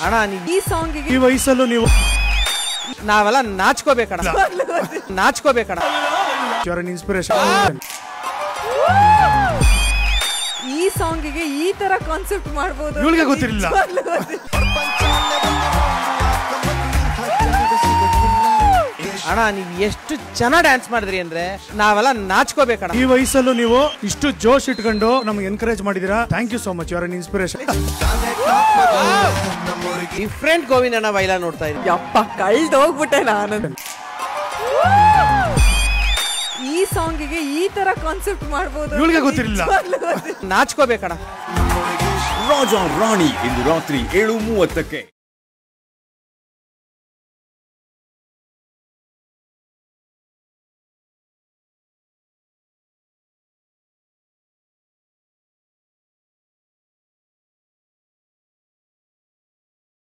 ಅಣ್ಣ ಈ ಸಾಂಗ್ ಈ ವಯಸ್ಸಲ್ಲೂ ನೀವು ನಾವೆಲ್ಲ ನಾಚ್ಕೋಬೇಕಣ್ಣ ನಾಚ್ಕೋಬೇಕಣ್ಣ. ಇನ್ಸ್ಪಿರೇಷನ್. ಈ ಸಾಂಗಿಗೆ ಈ ತರ ಕಾನ್ಸೆಪ್ಟ್ ಮಾಡಬಹುದು ಇವಳಿಗೆ ಗೊತ್ತಿರಲಿಲ್ಲ. ಅಣ್ಣ ನೀವು ಎಷ್ಟು ಚೆನ್ನಾಗಿ ಡ್ಯಾನ್ಸ್ ಮಾಡಿದ್ರಿ ಅಂದ್ರೆ ನಾವೆಲ್ಲ ನಾಚ್ಕೋಬೇಕಣ್ಣ. ಈ ವಯಸ್ಸಲ್ಲೂ ನೀವು ಇಷ್ಟು ಜೋಶ್ ಇಟ್ಕೊಂಡು ನಮ್ಗೆ ಎನ್ಕರೇಜ್ ಮಾಡಿದೀರಾ. Thank you so much. You are an inspiration. Different ಗೋವಿಂದಣ್ಣ ಬೈಲ ನೋಡ್ತಾ ಇದ್ದೀನಿ. ಯಪ್ಪ ಕಳ್ದೋಗ್ಬಿಟ್ಟೆ ನಾನು. ಈ ಸಾಂಗಿಗೆ ಈ ತರ ಕಾನ್ಸೆಪ್ಟ್ ಮಾಡಬಹುದು ಇವಳಿಗೆ ಗೊತ್ತಿರಲಿಲ್ಲ. ನಾಚ್ಕೋಬೇಕಣ್ಣ. ರಾಜ ರಾಣಿ ಇಂದು ರಾತ್ರಿ 7:30ಕ್ಕೆ.